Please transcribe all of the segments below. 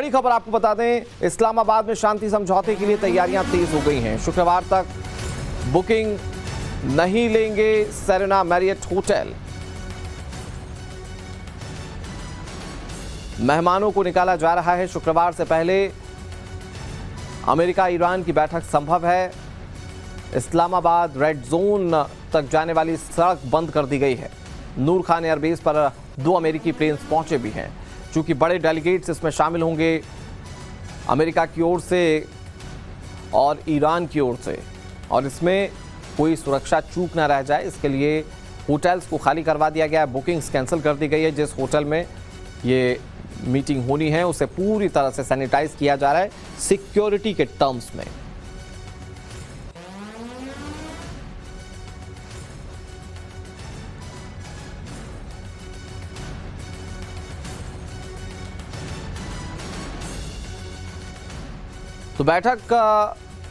बड़ी खबर आपको बता दें, इस्लामाबाद में शांति समझौते के लिए तैयारियां तेज हो गई हैं। शुक्रवार तक बुकिंग नहीं लेंगे सेरेना मैरियट होटल। मेहमानों को निकाला जा रहा है। शुक्रवार से पहले अमेरिका ईरान की बैठक संभव है। इस्लामाबाद रेड जोन तक जाने वाली सड़क बंद कर दी गई है। नूर खान एयरबेस पर 2 अमेरिकी प्लेन्स पहुंचे भी हैं। चूंकि बड़े डेलीगेट्स इसमें शामिल होंगे अमेरिका की ओर से और ईरान की ओर से, और इसमें कोई सुरक्षा चूक ना रह जाए, इसके लिए होटल्स को खाली करवा दिया गया है। बुकिंग्स कैंसिल कर दी गई है। जिस होटल में ये मीटिंग होनी है उसे पूरी तरह से सैनिटाइज किया जा रहा है सिक्योरिटी के टर्म्स में। तो बैठक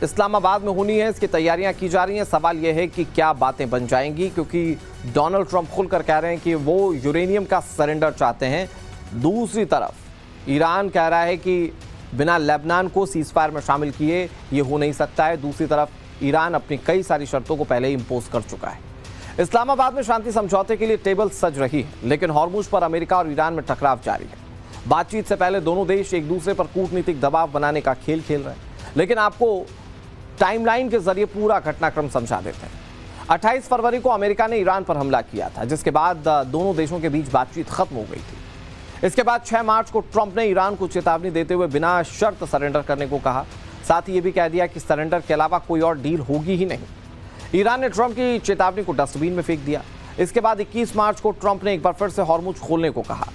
इस्लामाबाद में होनी है, इसकी तैयारियां की जा रही हैं। सवाल यह है कि क्या बातें बन जाएंगी, क्योंकि डोनाल्ड ट्रंप खुलकर कह रहे हैं कि वो यूरेनियम का सरेंडर चाहते हैं। दूसरी तरफ ईरान कह रहा है कि बिना लेबनान को सीजफायर में शामिल किए ये हो नहीं सकता है। दूसरी तरफ ईरान अपनी कई सारी शर्तों को पहले ही इंपोज कर चुका है। इस्लामाबाद में शांति समझौते के लिए टेबल सज रही है, लेकिन हॉर्मुज पर अमेरिका और ईरान में टकराव जारी है। बातचीत से पहले दोनों देश एक दूसरे पर कूटनीतिक दबाव बनाने का खेल खेल रहे हैं, लेकिन आपको टाइमलाइन के जरिए पूरा घटनाक्रम समझा देते हैं। 28 फरवरी को अमेरिका ने ईरान पर हमला किया था, जिसके बाद दोनों देशों के बीच बातचीत खत्म हो गई थी। इसके बाद 6 मार्च को ट्रंप ने ईरान को चेतावनी देते हुए बिना शर्त सरेंडर करने को कहा। साथ ही ये भी कह दिया कि सरेंडर के अलावा कोई और डील होगी ही नहीं। ईरान ने ट्रंप की चेतावनी को डस्टबिन में फेंक दिया। इसके बाद 21 मार्च को ट्रंप ने एक बार फिर से हॉर्मुज खोलने को कहा,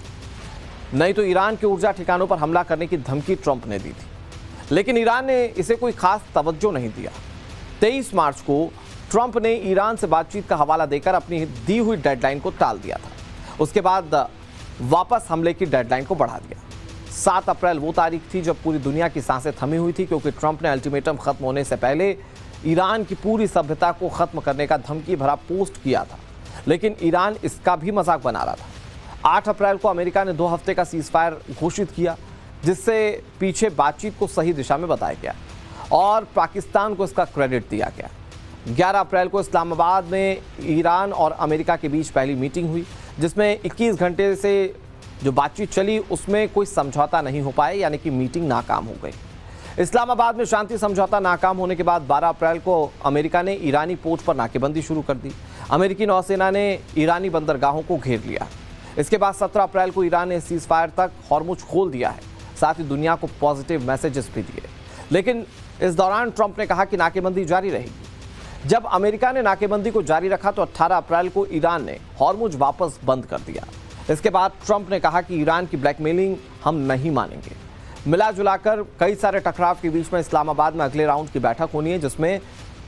नहीं तो ईरान के ऊर्जा ठिकानों पर हमला करने की धमकी ट्रंप ने दी थी, लेकिन ईरान ने इसे कोई खास तवज्जो नहीं दिया। 23 मार्च को ट्रंप ने ईरान से बातचीत का हवाला देकर अपनी दी हुई डेडलाइन को टाल दिया था। उसके बाद वापस हमले की डेडलाइन को बढ़ा दिया। 7 अप्रैल वो तारीख थी जब पूरी दुनिया की सांसें थमी हुई थी, क्योंकि ट्रंप ने अल्टीमेटम खत्म होने से पहले ईरान की पूरी सभ्यता को खत्म करने का धमकी भरा पोस्ट किया था, लेकिन ईरान इसका भी मजाक बना रहा था। 8 अप्रैल को अमेरिका ने 2 हफ्ते का सीजफायर घोषित किया, जिससे पीछे बातचीत को सही दिशा में बताया गया और पाकिस्तान को इसका क्रेडिट दिया गया। 11 अप्रैल को इस्लामाबाद में ईरान और अमेरिका के बीच पहली मीटिंग हुई, जिसमें 21 घंटे से जो बातचीत चली उसमें कोई समझौता नहीं हो पाया, यानी कि मीटिंग नाकाम हो गई। इस्लामाबाद में शांति समझौता नाकाम होने के बाद 12 अप्रैल को अमेरिका ने ईरानी पोर्ट पर नाकेबंदी शुरू कर दी। अमेरिकी नौसेना ने ईरानी बंदरगाहों को घेर लिया। इसके बाद 17 अप्रैल को ईरान ने सीजफायर तक हॉर्मुज खोल दिया है। साथ ही दुनिया को पॉजिटिव मैसेजेस भी दिए, लेकिन इस दौरान ट्रंप ने कहा कि नाकेबंदी जारी रहेगी। जब अमेरिका ने नाकेबंदी को जारी रखा तो 18 अप्रैल को ईरान ने हॉर्मुज वापस बंद कर दिया। इसके बाद ट्रंप ने कहा कि ईरान की ब्लैकमेलिंग हम नहीं मानेंगे। मिला जुलाकर कई सारे टकराव के बीच में इस्लामाबाद में अगले राउंड की बैठक होनी है, जिसमें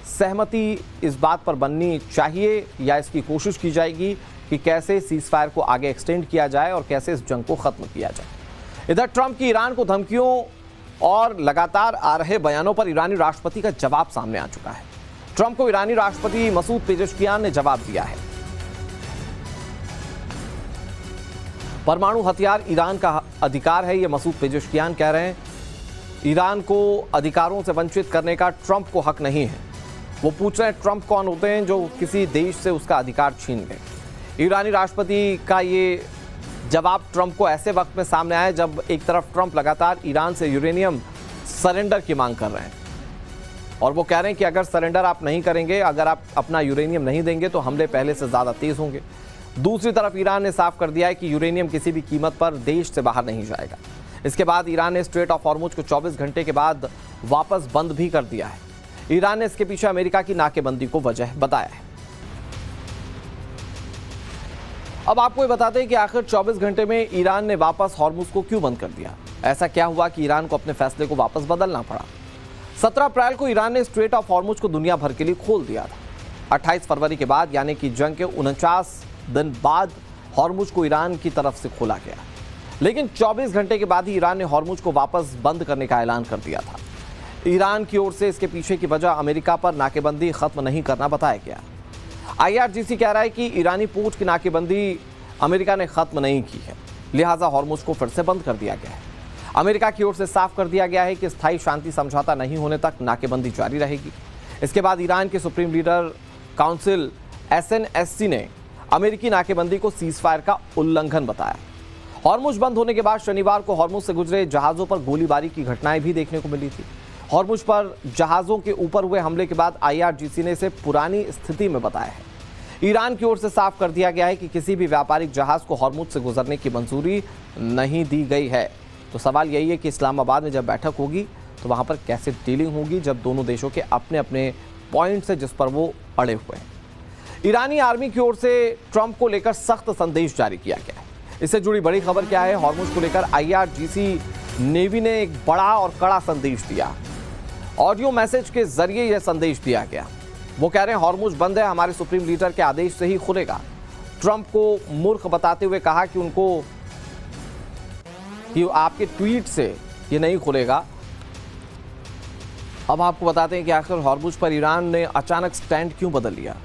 सहमति इस बात पर बननी चाहिए या इसकी कोशिश की जाएगी कि कैसे सीजफायर को आगे एक्सटेंड किया जाए और कैसे इस जंग को खत्म किया जाए। इधर ट्रंप की ईरान को धमकियों और लगातार आ रहे बयानों पर ईरानी राष्ट्रपति का जवाब सामने आ चुका है। ट्रंप को ईरानी राष्ट्रपति मसूद पेजेश्कियान ने जवाब दिया है। परमाणु हथियार ईरान का अधिकार है, ये मसूद पेजेश्कियान कह रहे हैं। ईरान को अधिकारों से वंचित करने का ट्रंप को हक नहीं है। वो पूछ रहे हैं ट्रंप कौन होते हैं जो किसी देश से उसका अधिकार छीन गए। ईरानी राष्ट्रपति का ये जवाब ट्रंप को ऐसे वक्त में सामने आया जब एक तरफ ट्रंप लगातार ईरान से यूरेनियम सरेंडर की मांग कर रहे हैं और वो कह रहे हैं कि अगर सरेंडर आप नहीं करेंगे, अगर आप अपना यूरेनियम नहीं देंगे तो हमले पहले से ज़्यादा तेज़ होंगे। दूसरी तरफ ईरान ने साफ कर दिया है कि यूरेनियम किसी भी कीमत पर देश से बाहर नहीं जाएगा। इसके बाद ईरान ने स्ट्रेट ऑफ हॉर्मुज को 24 घंटे के बाद वापस बंद भी कर दिया है। ईरान ने इसके पीछे अमेरिका की नाकेबंदी को वजह बताया है। अब आपको ये बताते हैं कि आखिर 24 घंटे में ईरान ने वापस हॉर्मुज को क्यों बंद कर दिया। ऐसा क्या हुआ कि ईरान को अपने फैसले को वापस बदलना पड़ा। 17 अप्रैल को ईरान ने स्ट्रेट ऑफ हॉर्मुज को दुनिया भर के लिए खोल दिया था। 28 फरवरी के बाद यानी कि जंग के 49 दिन बाद हॉर्मुज को ईरान की तरफ से खोला गया, लेकिन 24 घंटे के बाद ही ईरान ने हॉर्मुज को वापस बंद करने का ऐलान कर दिया था। ईरान की ओर से इसके पीछे की वजह अमेरिका पर नाकेबंदी खत्म नहीं करना बताया गया। IRGC कह रहा है कि ईरानी पोर्ट की नाकेबंदी अमेरिका ने खत्म नहीं की है, लिहाजा हॉर्मुज को फिर से बंद कर दिया गया है। अमेरिका की ओर से साफ कर दिया गया है कि स्थायी शांति समझौता नहीं होने तक नाकेबंदी जारी रहेगी। इसके बाद ईरान के सुप्रीम लीडर काउंसिल SNSC ने अमेरिकी नाकेबंदी को सीजफायर का उल्लंघन बताया। हॉर्मुज बंद होने के बाद शनिवार को हॉर्मुज से गुजरे जहाजों पर गोलीबारी की घटनाएं भी देखने को मिली थी। हॉर्मुज पर जहाजों के ऊपर हुए हमले के बाद IRGC ने इसे पुरानी स्थिति में बताया है। ईरान की ओर से साफ कर दिया गया है कि किसी भी व्यापारिक जहाज को हॉर्मुज से गुजरने की मंजूरी नहीं दी गई है। तो सवाल यही है कि इस्लामाबाद में जब बैठक होगी तो वहां पर कैसे डीलिंग होगी, जब दोनों देशों के अपने अपने पॉइंट्स हैं जिस पर वो अड़े हुए हैं। ईरानी आर्मी की ओर से ट्रंप को लेकर सख्त संदेश जारी किया गया है। इससे जुड़ी बड़ी खबर क्या है? हॉर्मुज को लेकर IRGC नेवी ने एक बड़ा और कड़ा संदेश दिया। ऑडियो मैसेज के जरिए यह संदेश दिया गया। वो कह रहे हैं हॉर्मुज बंद है, हमारे सुप्रीम लीडर के आदेश से ही खुलेगा। ट्रंप को मूर्ख बताते हुए कहा कि आपके ट्वीट से ये नहीं खुलेगा। अब आपको बताते हैं कि आखिर हॉर्मुज पर ईरान ने अचानक स्टैंड क्यों बदल लिया।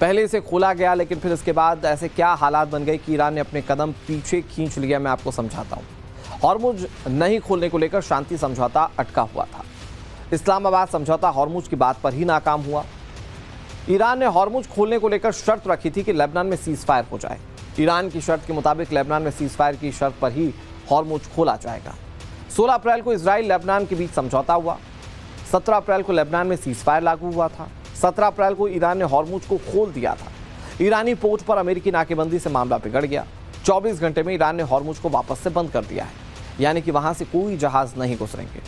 पहले इसे खोला गया, लेकिन फिर इसके बाद ऐसे क्या हालात बन गए कि ईरान ने अपने कदम पीछे खींच लिया। मैं आपको समझाता हूं। हॉर्मुज नहीं खोलने को लेकर शांति समझौता अटका हुआ था। इस्लामाबाद समझौता हॉर्मुज की बात पर ही नाकाम हुआ। ईरान ने हॉर्मुज खोलने को लेकर शर्त रखी थी कि लेबनान में सीजफायर हो जाए। ईरान की शर्त के मुताबिक लेबनान में सीजफायर की शर्त पर ही हॉर्मुज खोला जाएगा। 16 अप्रैल को इजराइल लेबनान के बीच समझौता हुआ। 17 अप्रैल को लेबनान में सीजफायर लागू हुआ था। 17 अप्रैल को ईरान ने हॉर्मुज को खोल दिया था। ईरानी पोर्ट पर अमेरिकी नाकेबंदी से मामला बिगड़ गया। 24 घंटे में ईरान ने हॉर्मुज को वापस से बंद कर दिया है, यानी कि वहां से कोई जहाज नहीं गुजरेंगे।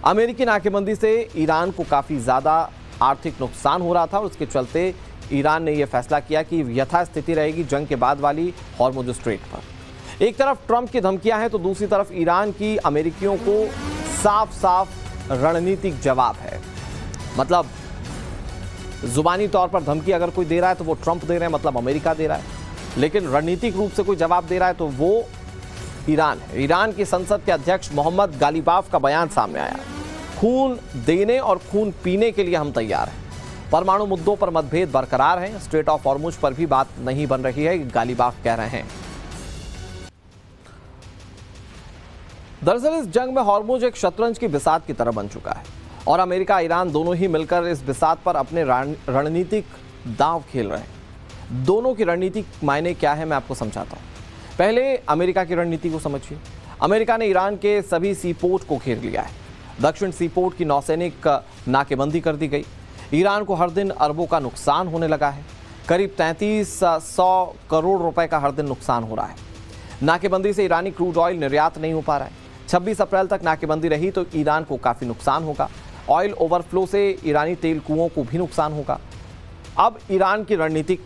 अमेरिकी नाकेबंदी से ईरान को काफी ज्यादा आर्थिक नुकसान हो रहा था और उसके चलते ईरान ने यह फैसला किया कि यथास्थिति रहेगी जंग के बाद वाली हॉर्मुज स्ट्रेट पर। एक तरफ ट्रंप की धमकियां हैं तो दूसरी तरफ ईरान की अमेरिकियों को साफ साफ रणनीतिक जवाब है। मतलब जुबानी तौर पर धमकी अगर कोई दे रहा है तो वो ट्रंप दे रहे हैं, मतलब अमेरिका दे रहा है। लेकिन रणनीतिक रूप से कोई जवाब दे रहा है तो वो ईरान है। ईरान की संसद के अध्यक्ष मोहम्मद गालिबाफ का बयान सामने आया। खून देने और खून पीने के लिए हम तैयार हैं। परमाणु मुद्दों पर मतभेद बरकरार हैं। स्ट्रेट ऑफ हॉर्मुज पर भी बात नहीं बन रही है, गालिबाफ कह रहे हैं। दरअसल इस जंग में हॉर्मुज एक शतरंज की बिसात की तरह बन चुका है और अमेरिका ईरान दोनों ही मिलकर इस बिसात पर अपने रणनीतिक दांव खेल रहे हैं। दोनों की रणनीतिक मायने क्या है मैं आपको समझाता हूं। पहले अमेरिका की रणनीति को समझिए। अमेरिका ने ईरान के सभी सीपोर्ट को घेर लिया है। दक्षिण सीपोर्ट की नौसैनिक नाकेबंदी कर दी गई। ईरान को हर दिन अरबों का नुकसान होने लगा है। करीब 3300 करोड़ रुपए का हर दिन नुकसान हो रहा है। नाकेबंदी से ईरानी क्रूड ऑयल निर्यात नहीं हो पा रहा है। 26 अप्रैल तक नाकेबंदी रही तो ईरान को काफी नुकसान होगा। ऑयल ओवरफ्लो से ईरानी तेल कुओं को भी नुकसान होगा। अब ईरान की रणनीतिक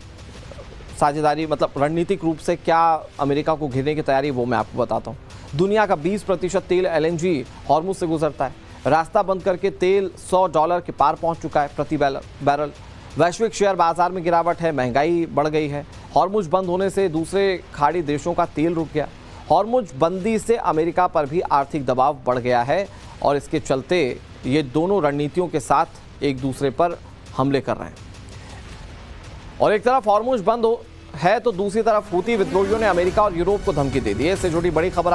साझेदारी, मतलब रणनीतिक रूप से क्या अमेरिका को घेरने की तैयारी, वो मैं आपको बताता हूँ। दुनिया का 20% तेल LNG हॉर्मुज से गुजरता है। रास्ता बंद करके तेल $100 के पार पहुंच चुका है प्रति बैरल। वैश्विक शेयर बाजार में गिरावट है, महंगाई बढ़ गई है। हॉर्मुज बंद होने से दूसरे खाड़ी देशों का तेल रुक गया। हॉर्मुज बंदी से अमेरिका पर भी आर्थिक दबाव बढ़ गया है और इसके चलते ये दोनों रणनीतियों के साथ एक दूसरे पर हमले कर रहे हैं। और एक तरफ हॉर्मुज बंद है तो दूसरी तरफ हूती विद्रोहियों ने अमेरिका और यूरोप को धमकी दे दी है। इससे जुड़ी बड़ी खबर